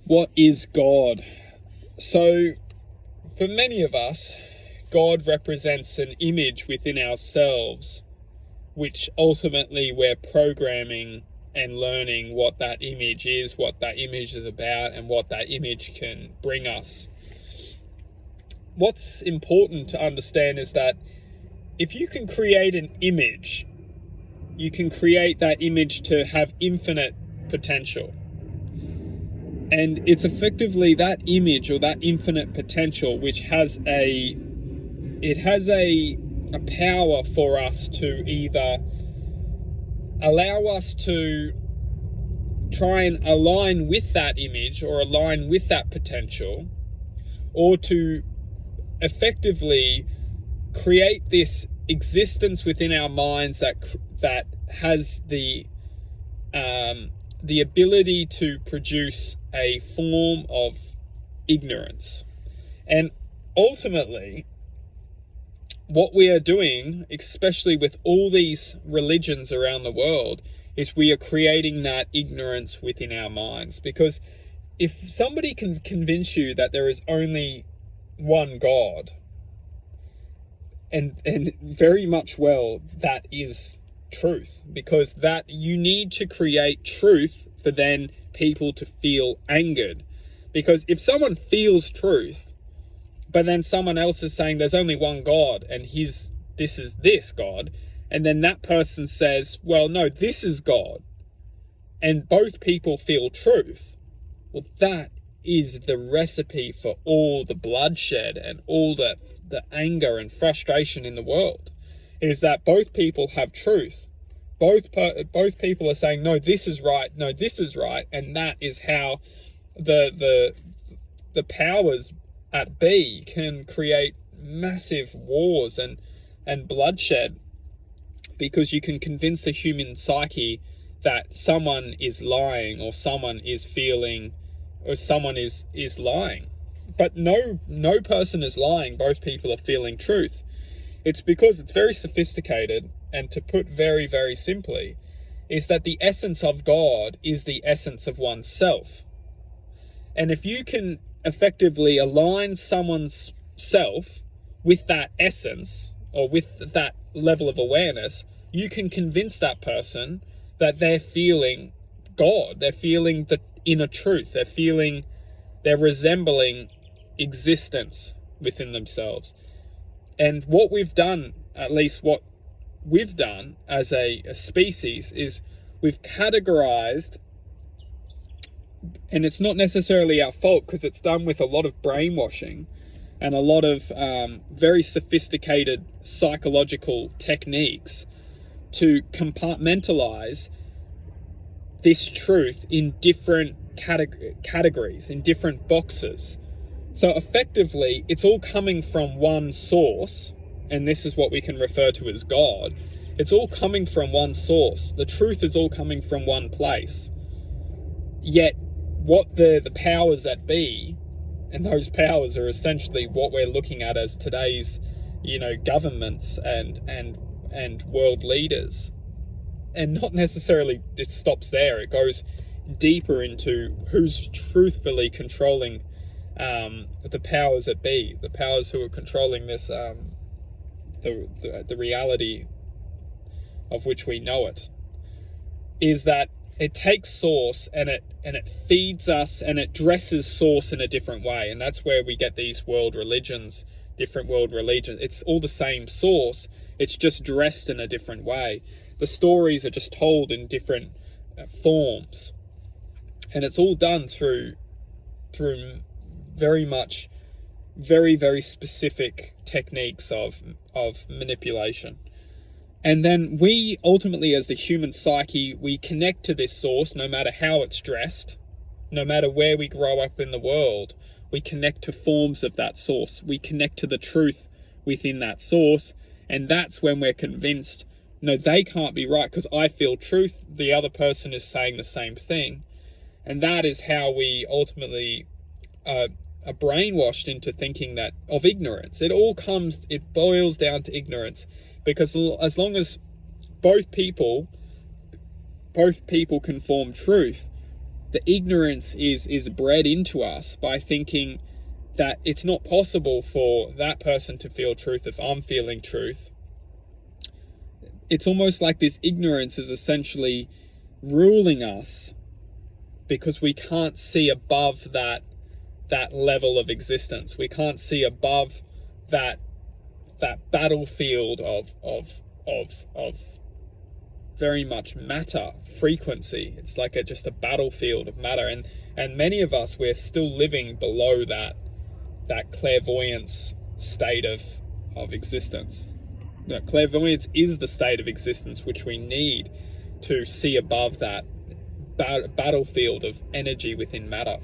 What is God? So, for many of us, God represents an image within ourselves, which ultimately we're programming and learning what that image is, what that image is about, and what that image can bring us. What's important to understand is that if you can create an image, you can create that image to have infinite potential. And it's effectively that image or that infinite potential which has a power for us to either allow us to try and align with that image or align with that potential, or to effectively create this existence within our minds that has the ability to produce a form of ignorance. And ultimately, what we are doing, especially with all these religions around the world, is we are creating that ignorance within our minds. Because if somebody can convince you that there is only one God, and very much well, that is truth, because that you need to create truth for then people to feel angered. Because if someone feels truth, but then someone else is saying there's only one God and this is this God, and then that person says, well, no, this is God, and both people feel truth, well, that is the recipe for all the bloodshed and all the anger and frustration in the world, is that both people have truth. Both people are saying, no, this is right, no, this is right, and that is how the powers at B can create massive wars and bloodshed, because you can convince the human psyche that someone is lying, or someone is feeling, or someone is lying. But no person is lying. Both people are feeling truth. It's because it's very sophisticated, and to put very, very simply, is that the essence of God is the essence of oneself. And if you can effectively align someone's self with that essence, or with that level of awareness, you can convince that person that they're feeling God. They're feeling the inner truth. They're resembling existence within themselves. And what we've done, at least what we've done as a species, is we've categorized, and it's not necessarily our fault because it's done with a lot of brainwashing and a lot of very sophisticated psychological techniques to compartmentalize this truth in different categories, in different boxes. So effectively, it's all coming from one source, and this is what we can refer to as God. It's all coming from one source. The truth is all coming from one place. Yet, what the powers that be, and those powers are essentially what we're looking at as today's, governments and world leaders. And not necessarily it stops there. It goes deeper into who's truthfully controlling the powers that be, the powers who are controlling this, the reality of which we know it, is that it takes source and it feeds us, and it dresses source in a different way. And that's where we get these different world religions. It's all the same source, it's just dressed in a different way. The stories are just told in different forms, and it's all done through very much very, very specific techniques of manipulation. And then we ultimately, as the human psyche, we connect to this source, no matter how it's dressed, no matter where we grow up in the world. We connect to forms of that source. We connect to the truth within that source. And that's when we're convinced, no, they can't be right because I feel truth. The other person is saying the same thing. And that is how we ultimately are brainwashed into thinking that of ignorance. It boils down to ignorance. Because as long as both people can form truth, the ignorance is bred into us by thinking that it's not possible for that person to feel truth if I'm feeling truth. It's almost like this ignorance is essentially ruling us because we can't see above that level of existence. We can't see above that battlefield of very much matter frequency. It's like just a battlefield of matter, and many of us, we're still living below that clairvoyance state of existence. Clairvoyance is the state of existence which we need to see above that battlefield of energy within matter.